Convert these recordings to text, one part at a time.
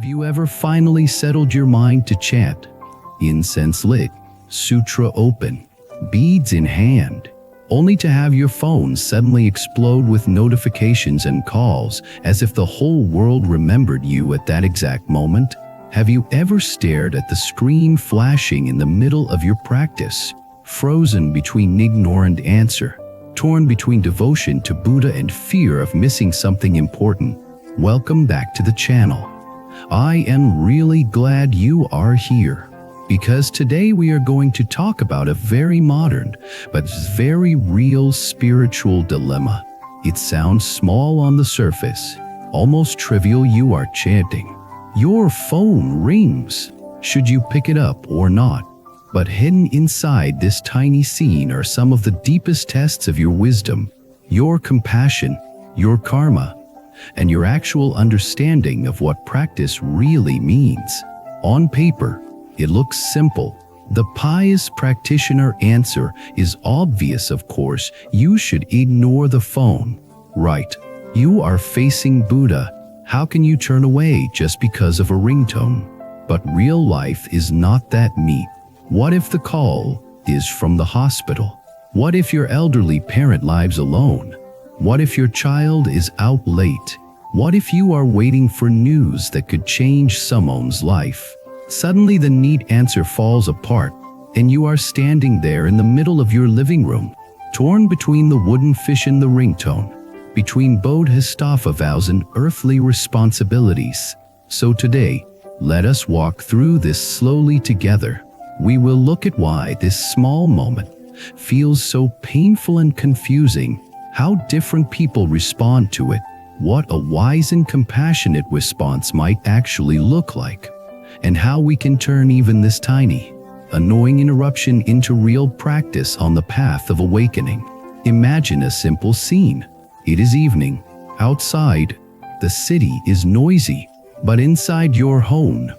you ever finally settled your mind to chant? Incense lit, sutra open, beads in hand, only to have your phone suddenly explode with notifications and calls as if the whole world remembered you at that exact moment? Have you ever stared at the screen flashing in the middle of your practice, frozen between ignore and answer, torn between devotion to Buddha and fear of missing something important? Welcome back to the channel. I am really glad you are here, because today we are going to talk about a very modern but very real spiritual dilemma. It sounds small on the surface, almost trivial. You are chanting. Your phone rings. Should you pick it up or not? But hidden inside this tiny scene are some of the deepest tests of your wisdom, your compassion, your karma, and your actual understanding of what practice really means. On paper, it looks simple. The pious practitioner answer is obvious, of course. You should ignore the phone. Right. You are facing Buddha. How can you turn away just because of a ringtone? But real life is not that neat. What if the call is from the hospital? What if your elderly parent lives alone? What if your child is out late? What if you are waiting for news that could change someone's life? Suddenly the neat answer falls apart, and you are standing there in the middle of your living room, torn between the wooden fish and the ringtone, between bodhisattva vows and earthly responsibilities. So today, let us walk through this slowly together. We will look at why this small moment feels so painful and confusing, how different people respond to it, what a wise and compassionate response might actually look like, and how we can turn even this tiny, annoying interruption into real practice on the path of awakening. Imagine a simple scene. It is evening. Outside, the city is noisy, but inside your home,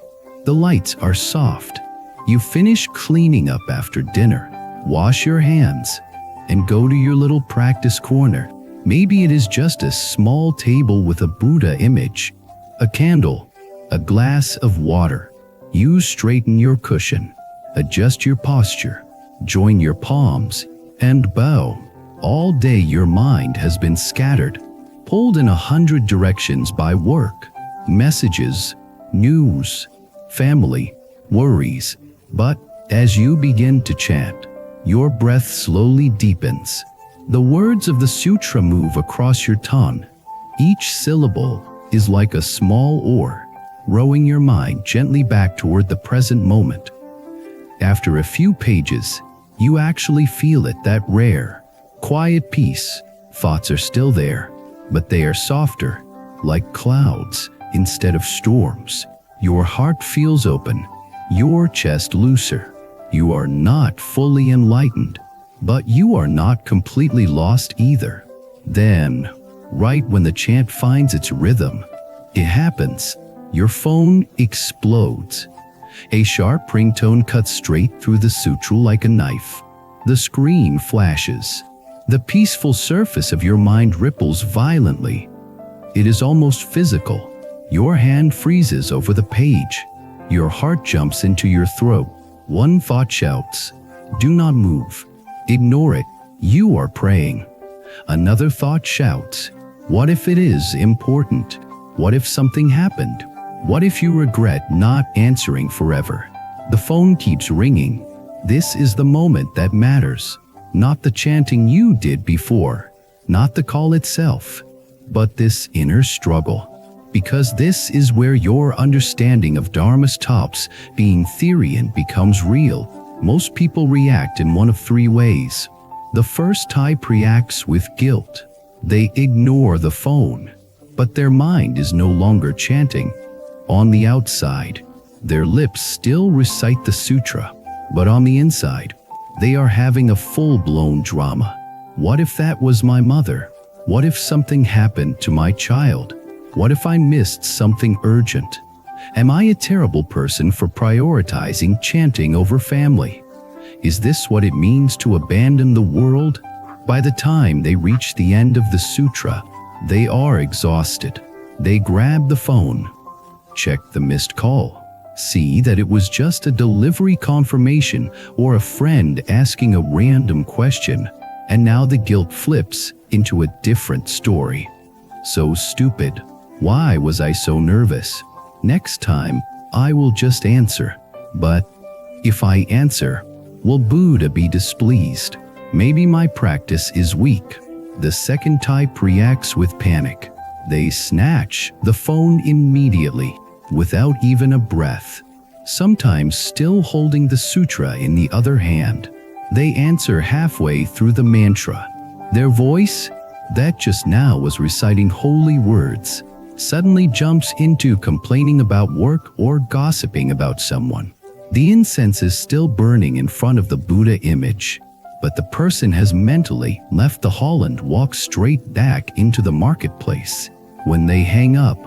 the lights are soft. You finish cleaning up after dinner, wash your hands, and go to your little practice corner. Maybe it is just a small table with a Buddha image, a candle, a glass of water. You straighten your cushion, adjust your posture, join your palms, and bow. All day your mind has been scattered, pulled in 100 directions by work, messages, news, family, worries. But as you begin to chant, your breath slowly deepens. The words of the sutra move across your tongue. Each syllable is like a small oar, rowing your mind gently back toward the present moment. After a few pages, you actually feel it, that rare, quiet peace. Thoughts are still there, but they are softer, like clouds instead of storms. Your heart feels open, your chest looser. You are not fully enlightened, but you are not completely lost either. Then, right when the chant finds its rhythm, it happens. Your phone explodes. A sharp ringtone cuts straight through the sutra like a knife. The screen flashes. The peaceful surface of your mind ripples violently. It is almost physical. Your hand freezes over the page. Your heart jumps into your throat. One thought shouts, "Do not move. Ignore it. You are praying." Another thought shouts, "What if it is important? What if something happened? What if you regret not answering forever?" The phone keeps ringing. This is the moment that matters. Not the chanting you did before, not the call itself, but this inner struggle. Because this is where your understanding of Dharma stops being theory and becomes real. Most people react in one of three ways. The first type reacts with guilt. They ignore the phone, but their mind is no longer chanting. On the outside, their lips still recite the sutra, but on the inside, they are having a full-blown drama. What if that was my mother? What if something happened to my child? What if I missed something urgent? Am I a terrible person for prioritizing chanting over family? Is this what it means to abandon the world? By the time they reach the end of the sutra, they are exhausted. They grab the phone, Check the missed call. See that it was just a delivery confirmation or a friend asking a random question, and now the guilt flips into a different story. So stupid. Why was I so nervous? Next time, I will just answer. But if I answer, will Buddha be displeased? Maybe my practice is weak. The second type reacts with panic. They snatch the phone immediately, without even a breath. Sometimes still holding the sutra in the other hand. They answer halfway through the mantra. Their voice, that just now was reciting holy words, suddenly jumps into complaining about work or gossiping about someone. The incense is still burning in front of the Buddha image, but the person has mentally left the hall and walked straight back into the marketplace. When they hang up,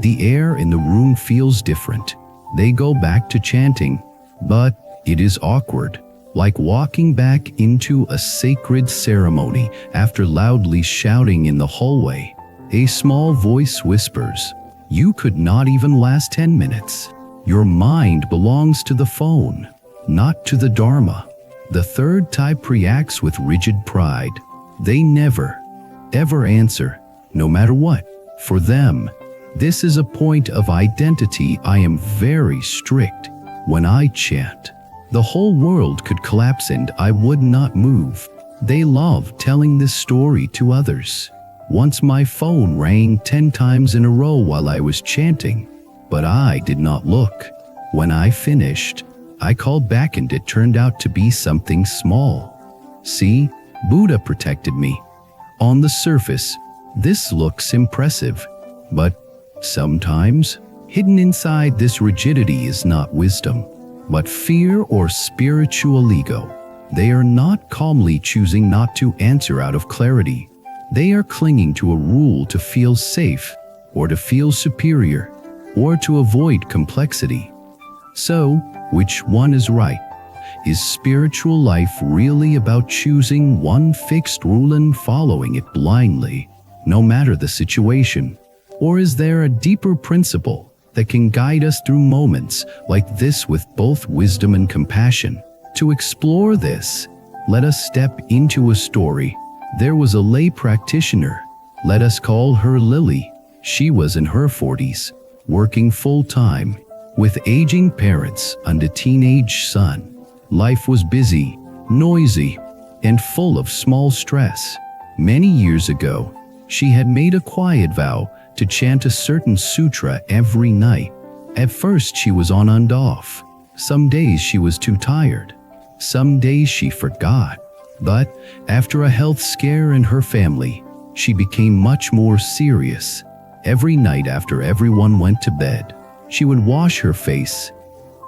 the air in the room feels different. They go back to chanting, but it is awkward, like walking back into a sacred ceremony after loudly shouting in the hallway. A small voice whispers, "You could not even last 10 minutes. Your mind belongs to the phone, not to the Dharma." The third type reacts with rigid pride. They never, ever answer, no matter what. For them, this is a point of identity. I am very strict. When I chant, the whole world could collapse and I would not move. They love telling this story to others. Once my phone rang 10 times in a row while I was chanting, but I did not look. When I finished, I called back and it turned out to be something small. See, Buddha protected me. On the surface, this looks impressive, but sometimes, hidden inside this rigidity is not wisdom, but fear or spiritual ego. They are not calmly choosing not to answer out of clarity. They are clinging to a rule to feel safe, or to feel superior, or to avoid complexity. So, which one is right? Is spiritual life really about choosing one fixed rule and following it blindly, no matter the situation? Or is there a deeper principle that can guide us through moments like this with both wisdom and compassion? To explore this, let us step into a story. There was a lay practitioner. Let us call her Lily. She was in her 40s, working full-time, with aging parents and a teenage son. Life was busy, noisy, and full of small stress. Many years ago, she had made a quiet vow to chant a certain sutra every night. At first she was on and off. Some days she was too tired. Some days she forgot. But after a health scare in her family, she became much more serious. Every night after everyone went to bed, she would wash her face,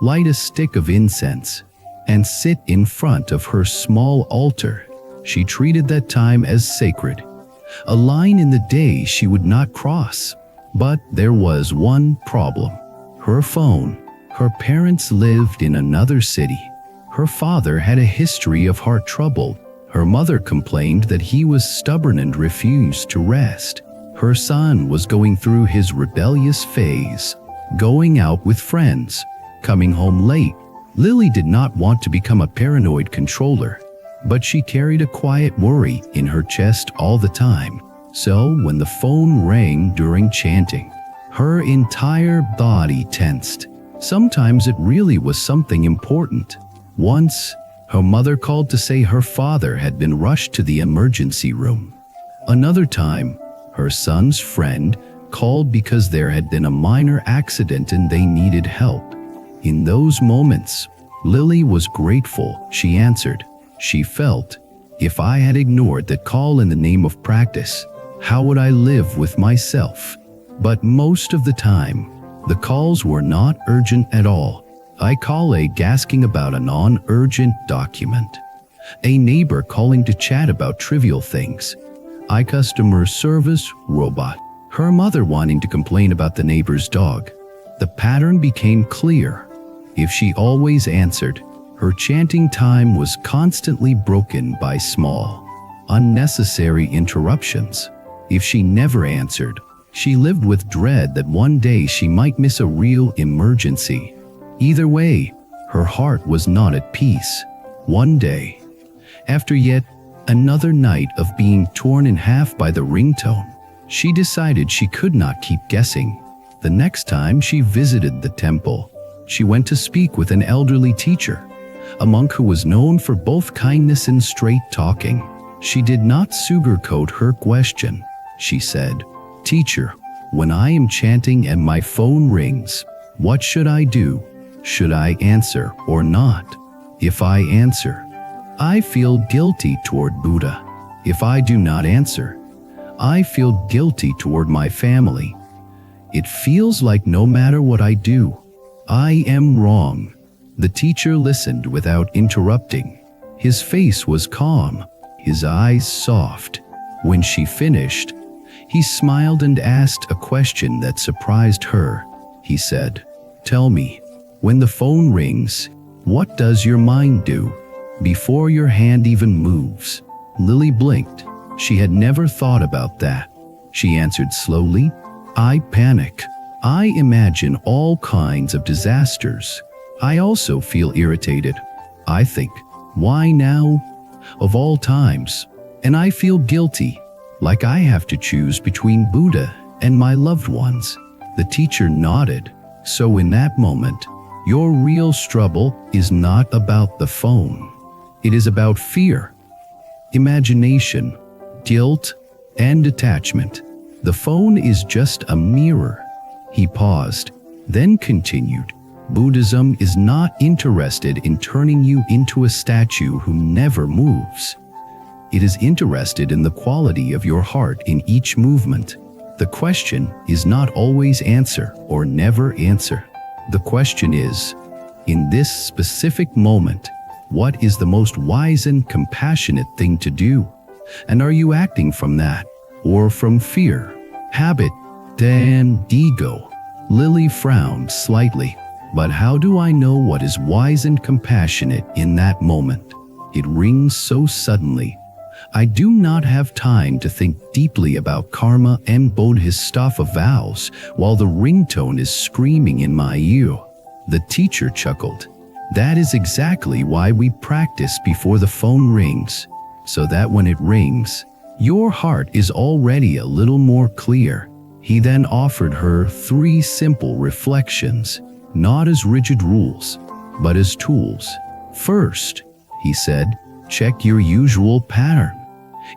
light a stick of incense, and sit in front of her small altar. She treated that time as sacred, a line in the day she would not cross. But there was one problem. Her phone. Her parents lived in another city. Her father had a history of heart trouble. Her mother complained that he was stubborn and refused to rest. Her son was going through his rebellious phase, going out with friends, coming home late. Lily did not want to become a paranoid controller, but she carried a quiet worry in her chest all the time. So when the phone rang during chanting, her entire body tensed. Sometimes it really was something important. Once, her mother called to say her father had been rushed to the emergency room. Another time, her son's friend called because there had been a minor accident and they needed help. In those moments, Lily was grateful. She answered. She felt, if I had ignored that call in the name of practice, how would I live with myself? But most of the time, the calls were not urgent at all. I call a asking about a non-urgent document. A neighbor calling to chat about trivial things. A customer service robot. Her mother wanting to complain about the neighbor's dog. The pattern became clear. If she always answered, her chanting time was constantly broken by small, unnecessary interruptions. If she never answered, She lived with dread that one day she might miss a real emergency. Either way, her heart was not at peace. One day, after yet another night of being torn in half by the ringtone, she decided she could not keep guessing. The next time she visited the temple, she went to speak with an elderly teacher, a monk who was known for both kindness and straight talking. She did not sugarcoat her question. She said, "Teacher, when I am chanting and my phone rings, what should I do? Should I answer or not? If I answer, I feel guilty toward Buddha. If I do not answer, I feel guilty toward my family. It feels like no matter what I do, I am wrong." The teacher listened without interrupting. His face was calm, his eyes soft. When she finished, he smiled and asked a question that surprised her. He said, "Tell me, when the phone rings, what does your mind do? Before your hand even moves?" Lily blinked. She had never thought about that. She answered slowly, "I panic. I imagine all kinds of disasters. I also feel irritated. I think, why now? Of all times. And I feel guilty, like I have to choose between Buddha and my loved ones." The teacher nodded. "So in that moment, your real struggle is not about the phone. It is about fear, imagination, guilt, and attachment. The phone is just a mirror." He paused, then continued, "Buddhism is not interested in turning you into a statue who never moves. It is interested in the quality of your heart in each movement. The question is not always answer or never answer. The question is, in this specific moment, what is the most wise and compassionate thing to do? And are you acting from that, or from fear, habit, and ego?" Lily frowned slightly. "But how do I know what is wise and compassionate in that moment? It rings so suddenly. I do not have time to think deeply about karma and bodhisattva vows while the ringtone is screaming in my ear." The teacher chuckled. "That is exactly why we practice before the phone rings, so that when it rings, your heart is already a little more clear." He then offered her 3 simple reflections, not as rigid rules, but as tools. First, he said, check your usual pattern.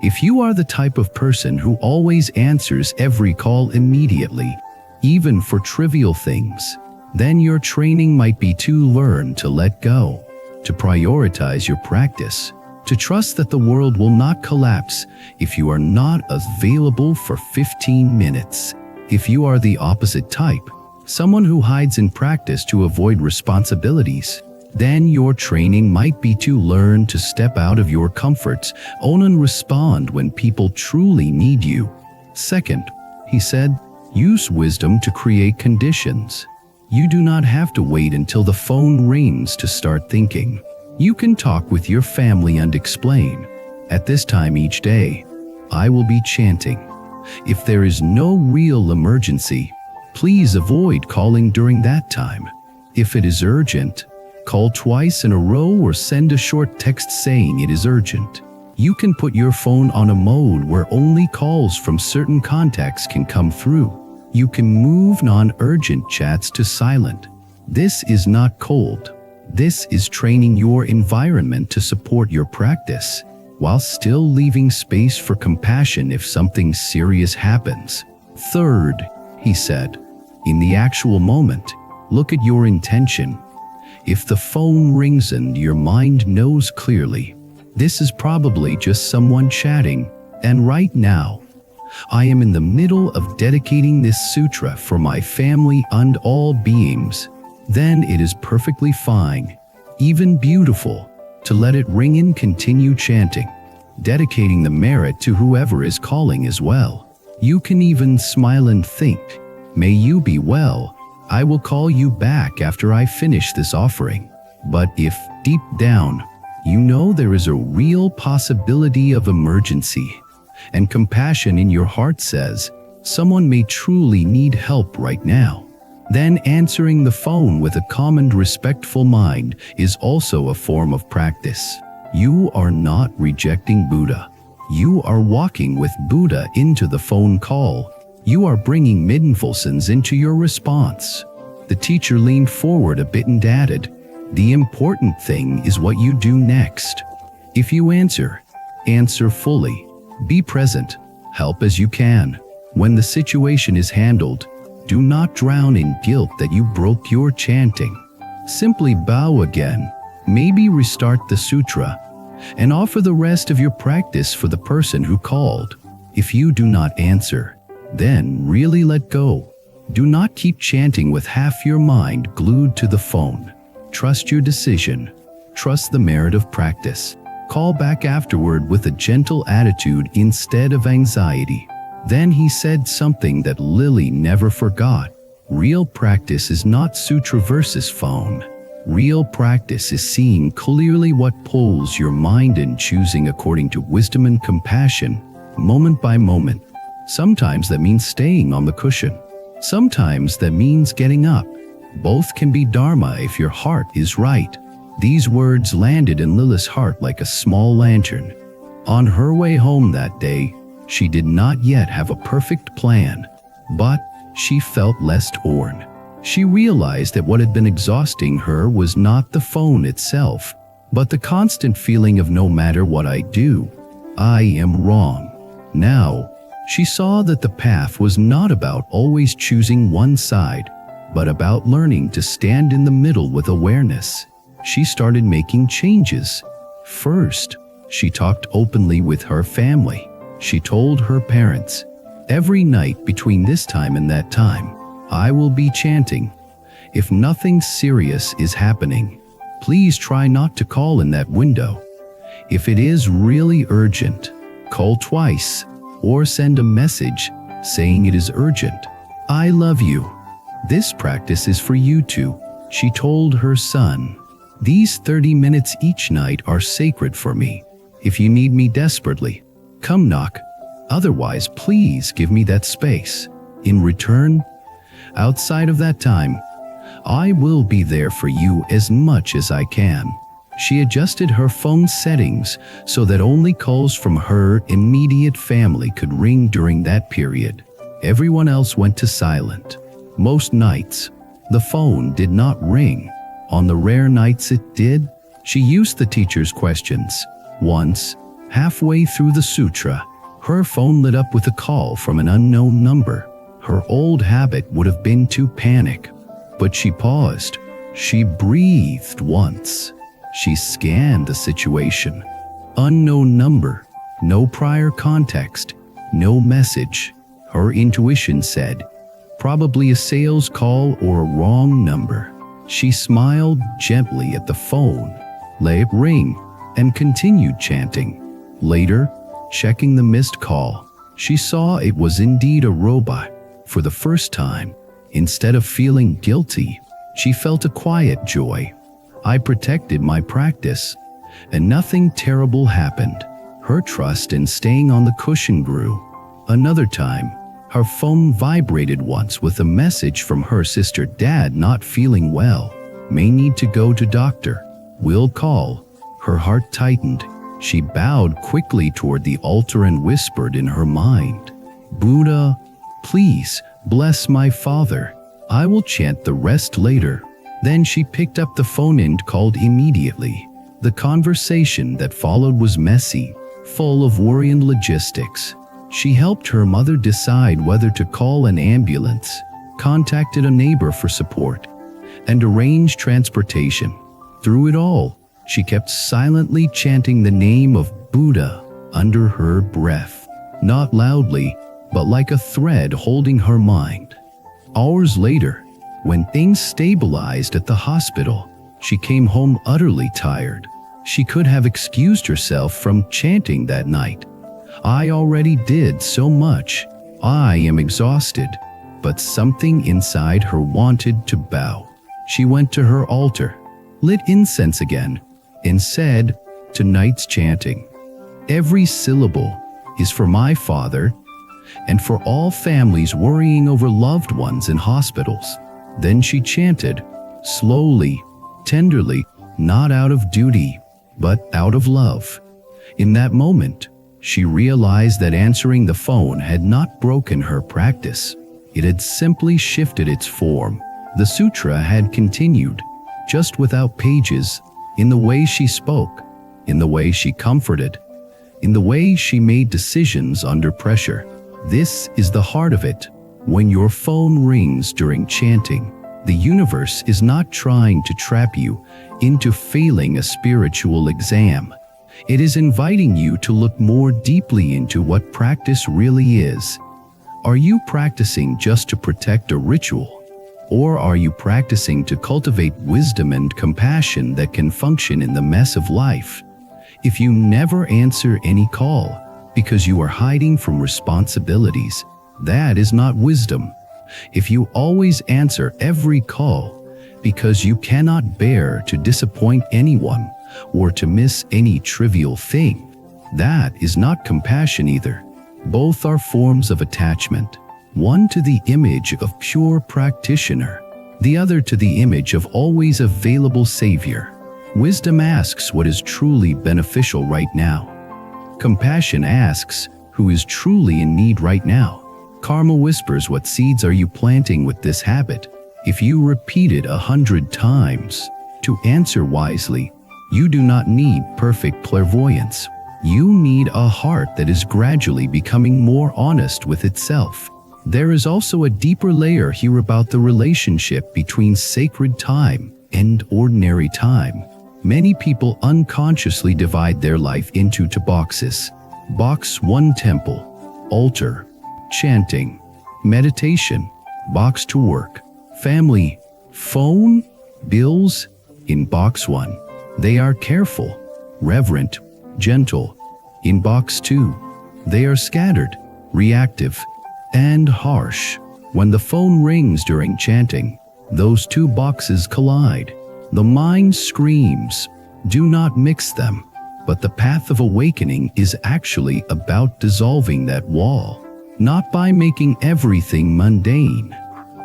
If you are the type of person who always answers every call immediately, even for trivial things, then your training might be to learn to let go, to prioritize your practice, to trust that the world will not collapse if you are not available for 15 minutes. If you are the opposite type, someone who hides in practice to avoid responsibilities, then your training might be to learn to step out of your comfort zone and respond when people truly need you. Second, he said, use wisdom to create conditions. You do not have to wait until the phone rings to start thinking. You can talk with your family and explain, at this time each day, I will be chanting. If there is no real emergency, please avoid calling during that time. If it is urgent, call twice in a row or send a short text saying it is urgent. You can put your phone on a mode where only calls from certain contacts can come through. You can move non-urgent chats to silent. This is not cold. This is training your environment to support your practice, while still leaving space for compassion if something serious happens. Third, he said, in the actual moment, look at your intention. If the phone rings and your mind knows clearly, this is probably just someone chatting, and right now, I am in the middle of dedicating this sutra for my family and all beings, then it is perfectly fine, even beautiful, to let it ring and continue chanting, dedicating the merit to whoever is calling as well. You can even smile and think, may you be well, I will call you back after I finish this offering. But if, deep down, you know there is a real possibility of emergency, and compassion in your heart says, Someone may truly need help right now. Then answering the phone with a calm and respectful mind is also a form of practice. You are not rejecting Buddha. You are walking with Buddha into the phone call. You are bringing mindfulness into your response. The teacher leaned forward a bit and added, "The important thing is what you do next. If you answer fully. Be present. Help as you can. When the situation is handled, do not drown in guilt that you broke your chanting. Simply bow again, maybe restart the sutra, and offer the rest of your practice for the person who called. If you do not answer, then really let go. Do not keep chanting with half your mind glued to the phone. Trust your decision. Trust the merit of practice. Call back afterward with a gentle attitude instead of anxiety." Then he said something that Lily never forgot. Real practice is not sutra versus phone. Real practice is seeing clearly what pulls your mind and choosing according to wisdom and compassion, moment by moment. Sometimes that means staying on the cushion. Sometimes that means getting up. Both can be dharma if your heart is right. These words landed in Lily's heart like a small lantern. On her way home that day, she did not yet have a perfect plan, but she felt less torn. She realized that what had been exhausting her was not the phone itself, but the constant feeling of no matter what I do, I am wrong. Now, she saw that the path was not about always choosing one side, but about learning to stand in the middle with awareness. She started making changes. First, she talked openly with her family. She told her parents, "Every night between this time and that time, I will be chanting. If nothing serious is happening, please try not to call in that window. If it is really urgent, call twice or send a message saying it is urgent. I love you. This practice is for you too," she told her son. "These 30 minutes each night are sacred for me. If you need me desperately, come knock. Otherwise, please give me that space. In return, outside of that time, I will be there for you as much as I can." She adjusted her phone settings so that only calls from her immediate family could ring during that period. Everyone else went to silent. Most nights, the phone did not ring. On the rare nights it did, she used the teacher's questions. Once, halfway through the sutra, her phone lit up with a call from an unknown number. Her old habit would have been to panic, but she paused. She breathed once. She scanned the situation. Unknown number, no prior context, no message. Her intuition said, probably a sales call or a wrong number. She smiled gently at the phone, let it ring, and continued chanting. Later, checking the missed call, she saw it was indeed a robot. For the first time, instead of feeling guilty, she felt a quiet joy. I protected my practice, and nothing terrible happened. Her trust in staying on the cushion grew. Another time, her phone vibrated once with a message from her sister. Dad not feeling well. May need to go to doctor. Will call. Her heart tightened. She bowed quickly toward the altar and whispered in her mind, Buddha, please bless my father. I will chant the rest later. Then she picked up the phone and called immediately. The conversation that followed was messy, full of worry and logistics. She helped her mother decide whether to call an ambulance, contacted a neighbor for support, and arranged transportation. Through it all, she kept silently chanting the name of Buddha under her breath, not loudly, but like a thread holding her mind. Hours later, when things stabilized at the hospital, she came home utterly tired. She could have excused herself from chanting that night. I already did so much. I am exhausted. But something inside her wanted to bow. She went to her altar, lit incense again, and said, tonight's chanting, every syllable is for my father, and for all families worrying over loved ones in hospitals. Then she chanted, slowly, tenderly, not out of duty, but out of love. In that moment, she realized that answering the phone had not broken her practice. It had simply shifted its form. The sutra had continued, just without pages, in the way she spoke, in the way she comforted, in the way she made decisions under pressure. This is the heart of it. When your phone rings during chanting, the universe is not trying to trap you into failing a spiritual exam. It is inviting you to look more deeply into what practice really is. Are you practicing just to protect a ritual? Or are you practicing to cultivate wisdom and compassion that can function in the mess of life? If you never answer any call because you are hiding from responsibilities, that is not wisdom. If you always answer every call because you cannot bear to disappoint anyone or to miss any trivial thing, that is not compassion either. Both are forms of attachment, one to the image of pure practitioner, the other to the image of always available savior. Wisdom asks what is truly beneficial right now. Compassion asks who is truly in need right now. Karma whispers, what seeds are you planting with this habit? If you repeat it 100 times, to answer wisely, you do not need perfect clairvoyance. You need a heart that is gradually becoming more honest with itself. There is also a deeper layer here about the relationship between sacred time and ordinary time. Many people unconsciously divide their life into two boxes. Box 1, temple, altar, chanting, meditation. Box 2, work, family, phone, bills. In box 1, they are careful, reverent, gentle. In box 2, they are scattered, reactive, and harsh. When the phone rings during chanting, those two boxes collide. The mind screams, do not mix them. But the path of awakening is actually about dissolving that wall, not by making everything mundane,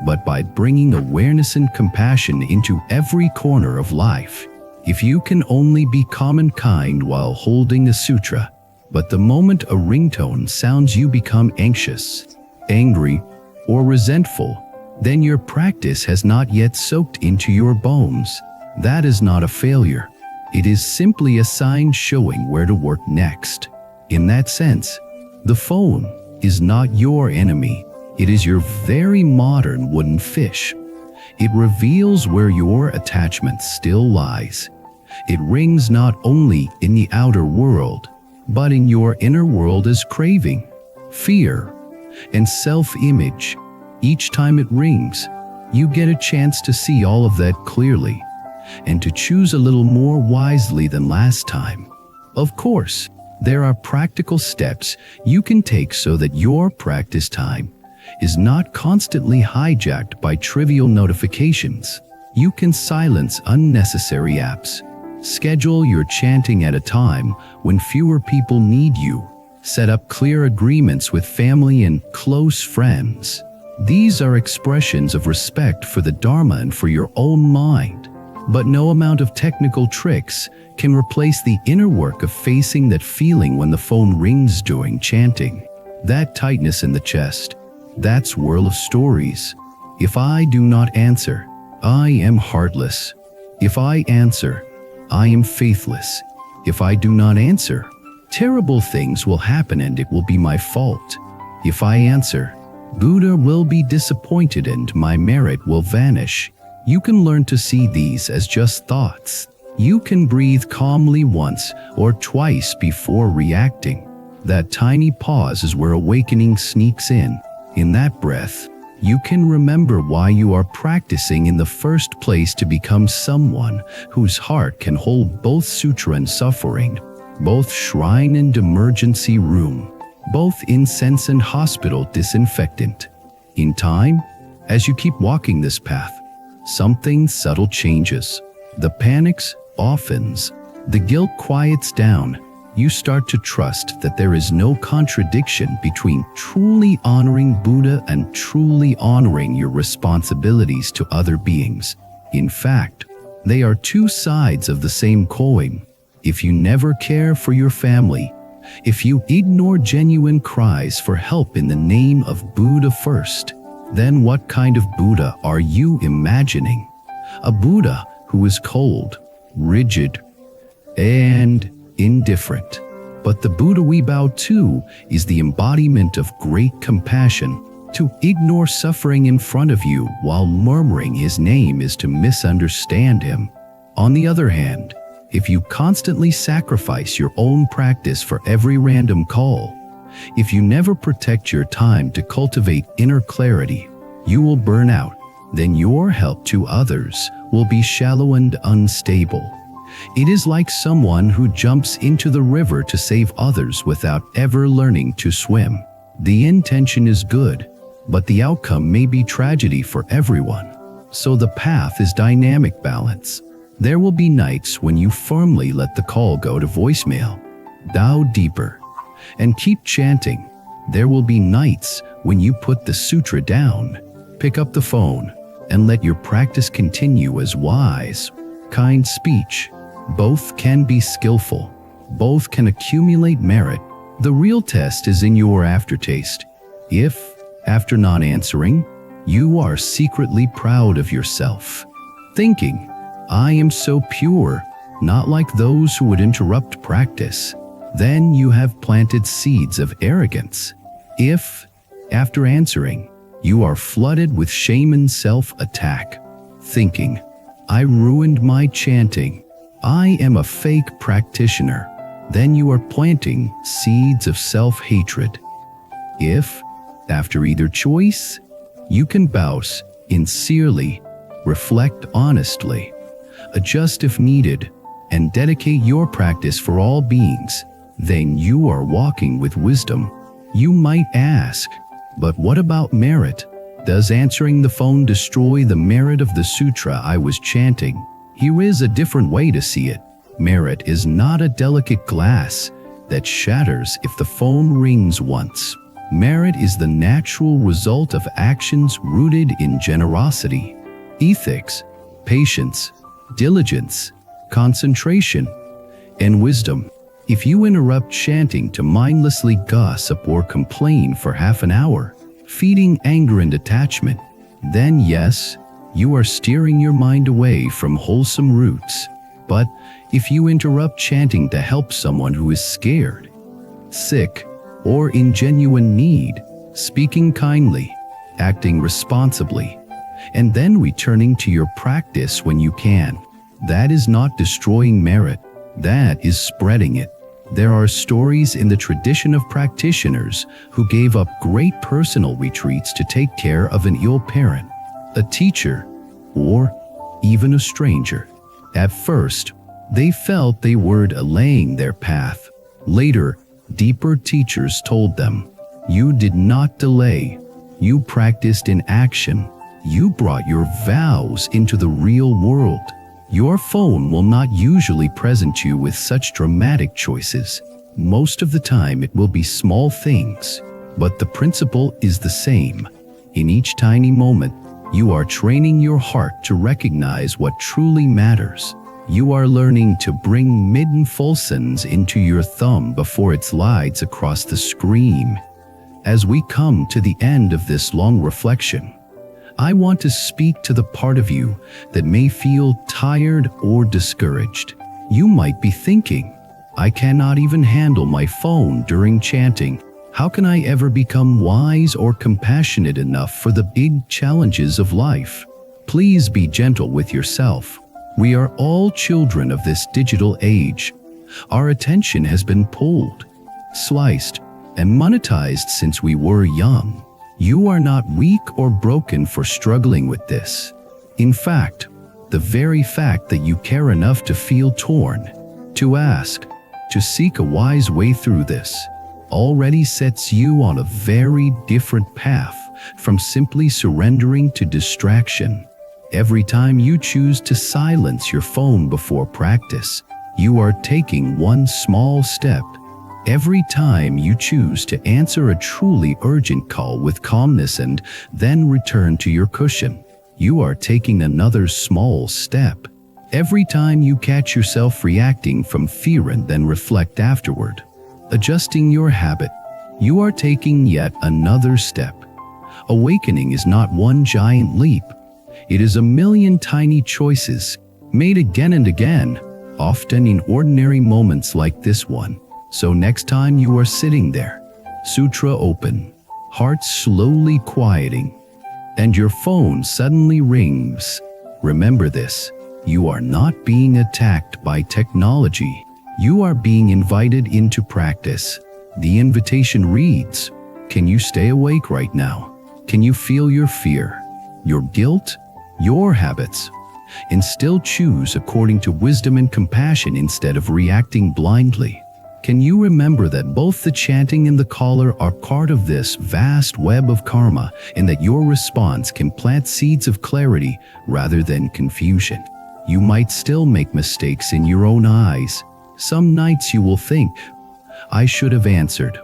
but by bringing awareness and compassion into every corner of life. If you can only be calm and kind while holding the sutra, but the moment a ringtone sounds you become anxious, angry, or resentful, then your practice has not yet soaked into your bones. That is not a failure. It is simply a sign showing where to work next. In that sense, the phone is not your enemy. It is your very modern wooden fish. It reveals where your attachment still lies. It rings not only in the outer world, but in your inner world as craving, fear, and self-image. Each time it rings, you get a chance to see all of that clearly, and to choose a little more wisely than last time. Of course, there are practical steps you can take so that your practice time is not constantly hijacked by trivial notifications. You can silence unnecessary apps. Schedule your chanting at a time when fewer people need you. Set up clear agreements with family and close friends. These are expressions of respect for the Dharma and for your own mind. But no amount of technical tricks can replace the inner work of facing that feeling when the phone rings during chanting. That tightness in the chest, that swirl of stories. If I do not answer, I am heartless. If I answer, I am faithless. If I do not answer, terrible things will happen and it will be my fault. If I answer, Buddha will be disappointed and my merit will vanish. You can learn to see these as just thoughts. You can breathe calmly once or twice before reacting. That tiny pause is where awakening sneaks in. In that breath, you can remember why you are practicing in the first place, to become someone whose heart can hold both sutra and suffering, both shrine and emergency room, both incense and hospital disinfectant. In time, as you keep walking this path, something subtle changes. The panic softens, the guilt quiets down. you start to trust that there is no contradiction between truly honoring Buddha and truly honoring your responsibilities to other beings. In fact, they are two sides of the same coin. If you never care for your family, if you ignore genuine cries for help in the name of Buddha first, then what kind of Buddha are you imagining? A Buddha who is cold, rigid, and indifferent. But the Buddha we bow to is the embodiment of great compassion. To ignore suffering in front of you while murmuring his name is to misunderstand him. On the other hand, if you constantly sacrifice your own practice for every random call, if you never protect your time to cultivate inner clarity, you will burn out. Then your help to others will be shallow and unstable. It is like someone who jumps into the river to save others without ever learning to swim. The intention is good, but the outcome may be tragedy for everyone. So the path is dynamic balance. There will be nights when you firmly let the call go to voicemail. Dive deeper and keep chanting. There will be nights when you put the sutra down, pick up the phone, and let your practice continue as wise, kind speech. Both can be skillful. Both can accumulate merit. The real test is in your aftertaste. If, after not answering, you are secretly proud of yourself, thinking, I am so pure, not like those who would interrupt practice, then you have planted seeds of arrogance. If, after answering, you are flooded with shame and self-attack, thinking, I ruined my chanting, I am a fake practitioner, then you are planting seeds of self-hatred. If, after either choice, you can bow sincerely, reflect honestly, adjust if needed, and dedicate your practice for all beings, then you are walking with wisdom. You might ask, but what about merit? Does answering the phone destroy the merit of the sutra I was chanting? Here is a different way to see it. Merit is not a delicate glass that shatters if the phone rings once. Merit is the natural result of actions rooted in generosity, ethics, patience, diligence, concentration, and wisdom. If you interrupt chanting to mindlessly gossip or complain for half an hour, feeding anger and attachment, then yes, you are steering your mind away from wholesome roots. But if you interrupt chanting to help someone who is scared, sick, or in genuine need, speaking kindly, acting responsibly, and then returning to your practice when you can, that is not destroying merit, that is spreading it. There are stories in the tradition of practitioners who gave up great personal retreats to take care of an ill parent, a teacher, or even a stranger. At first, they felt they were delaying their path. Later, deeper teachers told them, you did not delay. You practiced in action. You brought your vows into the real world. Your phone will not usually present you with such dramatic choices. Most of the time it will be small things, but the principle is the same. In each tiny moment, you are training your heart to recognize what truly matters. You are learning to bring midden fulsons into your thumb before it slides across the screen. As we come to the end of this long reflection, I want to speak to the part of you that may feel tired or discouraged. You might be thinking, I cannot even handle my phone during chanting. How can I ever become wise or compassionate enough for the big challenges of life? Please be gentle with yourself. We are all children of this digital age. Our attention has been pulled, sliced, and monetized since we were young. You are not weak or broken for struggling with this. In fact, the very fact that you care enough to feel torn, to ask, to seek a wise way through this, already sets you on a very different path from simply surrendering to distraction. Every time you choose to silence your phone before practice, You are taking one small step. Every time you choose to answer a truly urgent call with calmness and then return to your cushion, you are taking another small step. Every time you catch yourself reacting from fear and then reflect afterward, adjusting your habit, you are taking yet another step. Awakening is not one giant leap. It is a million tiny choices, made again and again, often in ordinary moments like this one. So next time you are sitting there, Sutra open, heart slowly quieting, and your phone suddenly rings, remember this: you are not being attacked by technology. You are being invited into practice. The invitation reads, can you stay awake right now? Can you feel your fear, your guilt, your habits, and still choose according to wisdom and compassion instead of reacting blindly? Can you remember that both the chanting and the caller are part of this vast web of karma, and that your response can plant seeds of clarity rather than confusion? You might still make mistakes in your own eyes. Some nights you will think, I should have answered.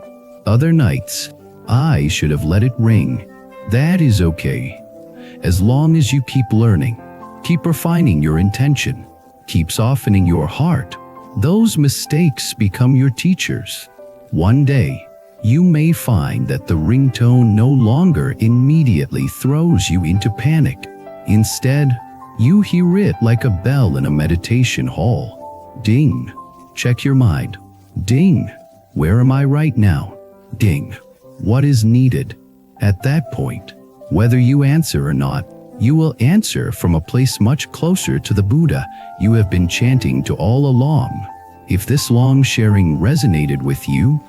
Other nights, I should have let it ring. That is okay. As long as you keep learning, keep refining your intention, keep softening your heart, those mistakes become your teachers. One day, you may find that the ringtone no longer immediately throws you into panic. Instead, you hear it like a bell in a meditation hall. Ding. Check your mind. Ding. Where am I right now? Ding. What is needed? At that point, whether you answer or not, you will answer from a place much closer to the Buddha you have been chanting to all along. If this long sharing resonated with you,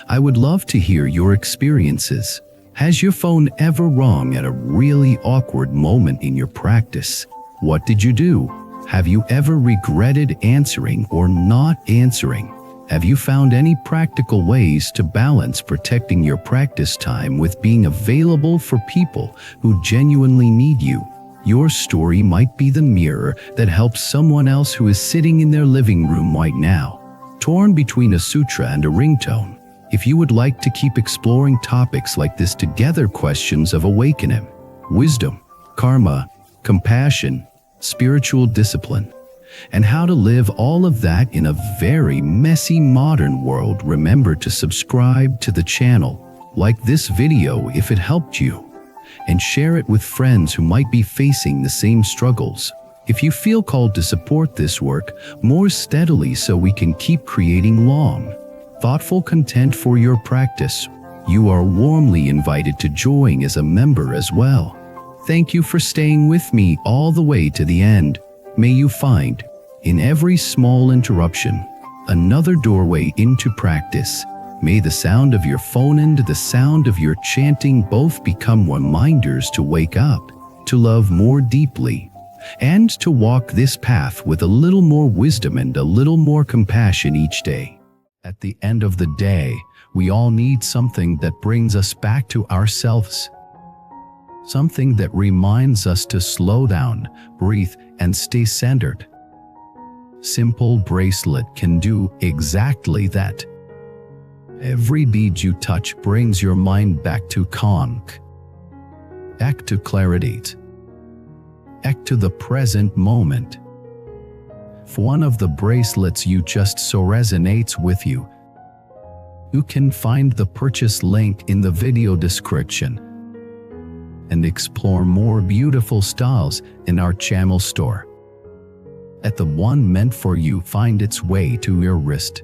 I would love to hear your experiences. Has your phone ever rung at a really awkward moment in your practice? What did you do? Have you ever regretted answering or not answering? Have you found any practical ways to balance protecting your practice time with being available for people who genuinely need you? Your story might be the mirror that helps someone else who is sitting in their living room right now, torn between a sutra and a ringtone. If you would like to keep exploring topics like this together, questions of awakening, wisdom, karma, compassion, spiritual discipline, and how to live all of that in a very messy modern world, remember to subscribe to the channel, like this video if it helped you, and share it with friends who might be facing the same struggles. If you feel called to support this work more steadily so we can keep creating long, thoughtful content for your practice, you are warmly invited to join as a member as well. Thank you for staying with me all the way to the end. May you find, in every small interruption, another doorway into practice. May the sound of your phone and the sound of your chanting both become reminders to wake up, to love more deeply, and to walk this path with a little more wisdom and a little more compassion each day. At the end of the day, we all need something that brings us back to ourselves. Something that reminds us to slow down, breathe, and stay centered. Simple bracelet can do exactly that. Every bead you touch brings your mind back to calm, back to clarity, back to the present moment. If one of the bracelets you just saw resonates with you, you can find the purchase link in the video description and explore more beautiful styles in our channel store. Let the one meant for you find its way to your wrist.